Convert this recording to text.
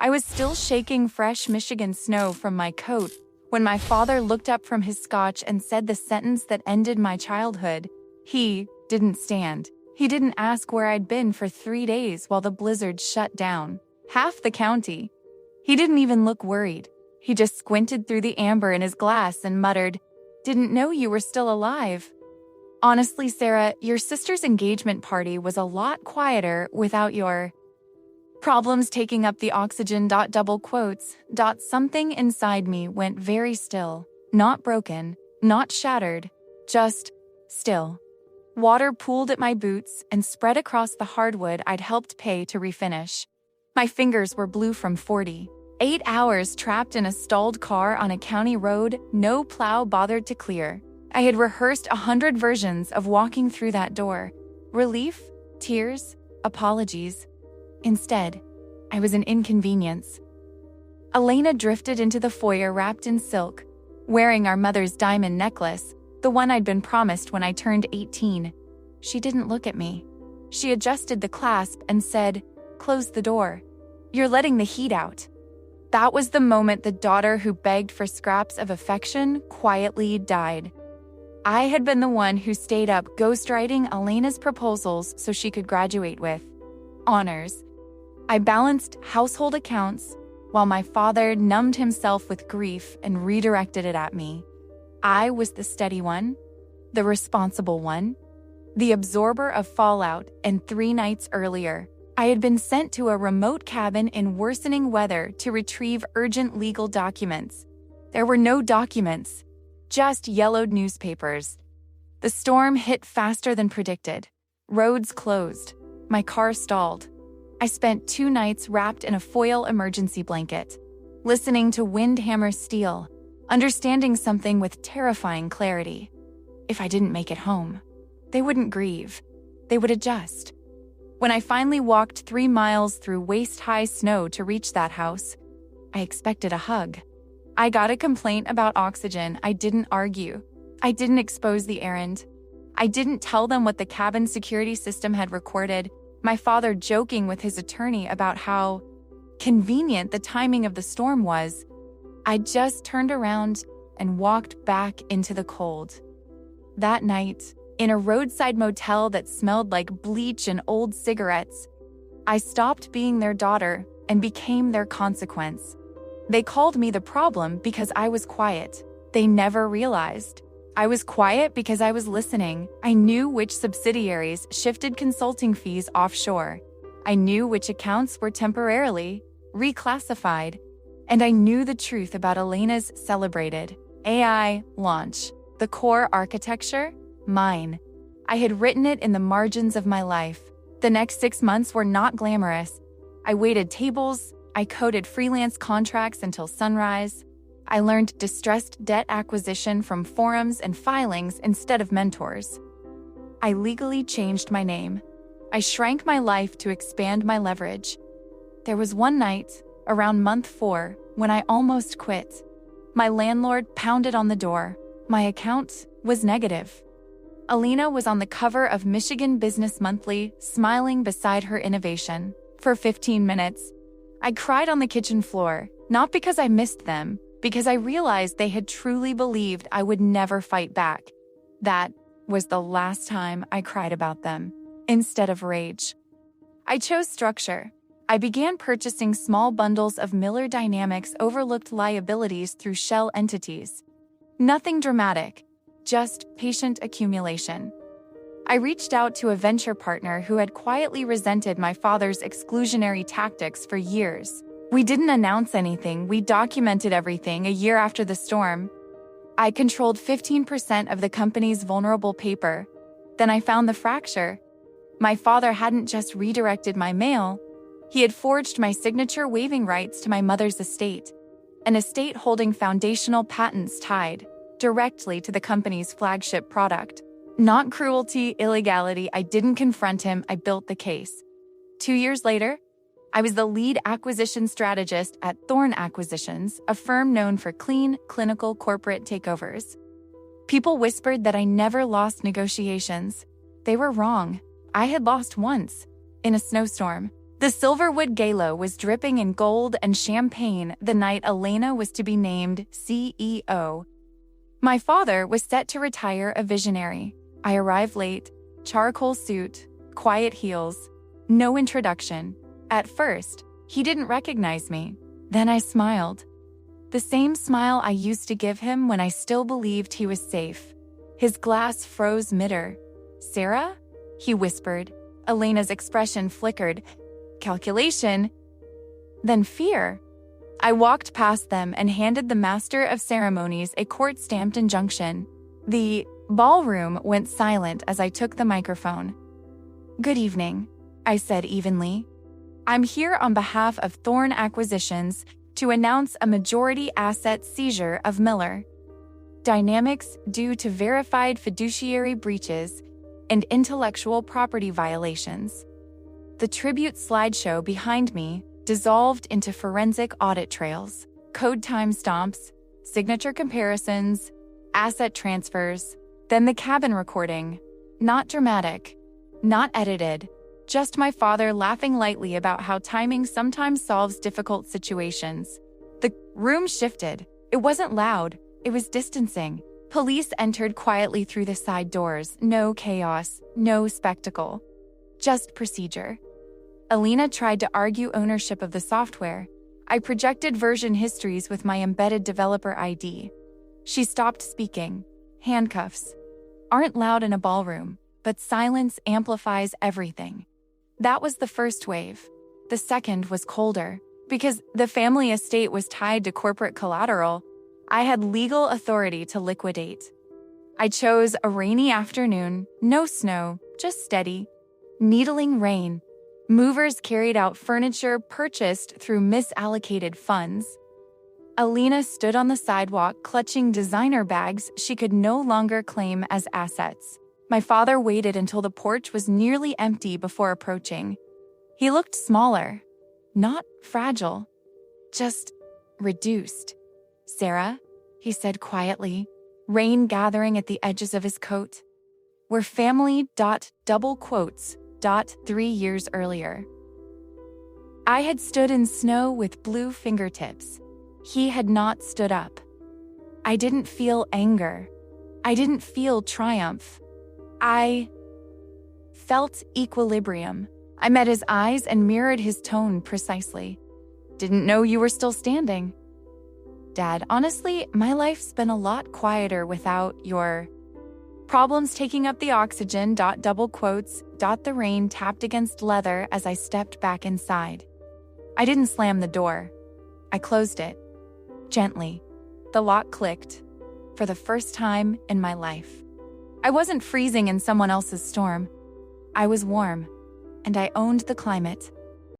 I was still shaking fresh Michigan snow from my coat when my father looked up from his scotch and said the sentence that ended my childhood. He didn't stand. He didn't ask where I'd been for 3 days while the blizzard shut down half the county. He didn't even look worried. He just squinted through the amber in his glass and muttered, "Didn't know you were still alive." Honestly, Sarah, your sister's engagement party was a lot quieter without your problems taking up the oxygen. Double quotes. Something inside me went very still. Not broken, not shattered, just still. Water pooled at my boots and spread across the hardwood I'd helped pay to refinish. My fingers were blue from 48 hours trapped in a stalled car on a county road no plow bothered to clear. I had rehearsed 100 versions of walking through that door. Relief, tears, apologies. Instead, I was an inconvenience. Elena drifted into the foyer wrapped in silk, wearing our mother's diamond necklace, the one I'd been promised when I turned 18. She didn't look at me. She adjusted the clasp and said, "Close the door. You're letting the heat out." That was the moment the daughter who begged for scraps of affection quietly died. I had been the one who stayed up ghostwriting Elena's proposals so she could graduate with honors. I balanced household accounts while my father numbed himself with grief and redirected it at me. I was the steady one, the responsible one, the absorber of fallout, and 3 nights earlier, I had been sent to a remote cabin in worsening weather to retrieve urgent legal documents. There were no documents, just yellowed newspapers. The storm hit faster than predicted. Roads closed. My car stalled. I spent 2 nights wrapped in a foil emergency blanket, listening to wind hammer steel, understanding something with terrifying clarity. If I didn't make it home, they wouldn't grieve. They would adjust. When I finally walked 3 miles through waist-high snow to reach that house, I expected a hug. I got a complaint about oxygen. I didn't argue. I didn't expose the errand. I didn't tell them what the cabin security system had recorded, my father joking with his attorney about how convenient the timing of the storm was. I just turned around and walked back into the cold. That night, in a roadside motel that smelled like bleach and old cigarettes, I stopped being their daughter and became their consequence. They called me the problem because I was quiet. They never realized. I was quiet because I was listening. I knew which subsidiaries shifted consulting fees offshore. I knew which accounts were temporarily reclassified. And I knew the truth about Elena's celebrated AI launch. The core architecture? Mine. I had written it in the margins of my life. The next 6 months were not glamorous. I waited tables. I coded freelance contracts until sunrise. I learned distressed debt acquisition from forums and filings instead of mentors. I legally changed my name. I shrank my life to expand my leverage. There was one night, around month 4, when I almost quit. My landlord pounded on the door. My account was negative. Elena was on the cover of Michigan Business Monthly, smiling beside her innovation. For 15 minutes, I cried on the kitchen floor, not because I missed them, because I realized they had truly believed I would never fight back. That was the last time I cried about them, instead of rage. I chose structure. I began purchasing small bundles of Miller Dynamics overlooked liabilities through shell entities. Nothing dramatic, just patient accumulation. I reached out to a venture partner who had quietly resented my father's exclusionary tactics for years. We didn't announce anything, we documented everything a year after the storm. I controlled 15% of the company's vulnerable paper. Then I found the fracture. My father hadn't just redirected my mail, he had forged my signature waiving rights to my mother's estate, an estate holding foundational patents tied directly to the company's flagship product. Not cruelty, illegality, I didn't confront him, I built the case. 2 years later, I was the lead acquisition strategist at Thorn Acquisitions, a firm known for clean, clinical corporate takeovers. People whispered that I never lost negotiations. They were wrong. I had lost once, in a snowstorm. The Silverwood Gala was dripping in gold and champagne the night Elena was to be named CEO. My father was set to retire a visionary. I arrived late, charcoal suit, quiet heels, no introduction. At first, he didn't recognize me. Then I smiled. The same smile I used to give him when I still believed he was safe. His glass froze mid-air. "Sarah?" he whispered. Elena's expression flickered. Calculation. Then fear. I walked past them and handed the master of ceremonies a court-stamped injunction. The ballroom went silent as I took the microphone. "Good evening," I said evenly. "I'm here on behalf of Thorne Acquisitions to announce a majority asset seizure of Miller Dynamics due to verified fiduciary breaches and intellectual property violations." The tribute slideshow behind me dissolved into forensic audit trails, code timestamps, signature comparisons, asset transfers, then the cabin recording. Not dramatic, not edited, just my father laughing lightly about how timing sometimes solves difficult situations. The room shifted. It wasn't loud, it was distancing. Police entered quietly through the side doors. No chaos, no spectacle. Just procedure. Elena tried to argue ownership of the software. I projected version histories with my embedded developer ID. She stopped speaking. Handcuffs aren't loud in a ballroom, but silence amplifies everything. That was the first wave. The second was colder. Because the family estate was tied to corporate collateral, I had legal authority to liquidate. I chose a rainy afternoon, no snow, just steady, needling rain. Movers carried out furniture purchased through misallocated funds. Elena stood on the sidewalk clutching designer bags she could no longer claim as assets. My father waited until the porch was nearly empty before approaching. He looked smaller, not fragile, just reduced. "Sarah," he said quietly, rain gathering at the edges of his coat. "We're family. 3 years earlier." I had stood in snow with blue fingertips. He had not stood up. I didn't feel anger. I didn't feel triumph. I felt equilibrium. I met his eyes and mirrored his tone precisely. "Didn't know you were still standing." "Dad, honestly, my life's been a lot quieter without your problems taking up the oxygen. The rain tapped against leather as I stepped back inside. I didn't slam the door. I closed it. Gently. The lock clicked. For the first time in my life. I wasn't freezing in someone else's storm. I was warm. And I owned the climate.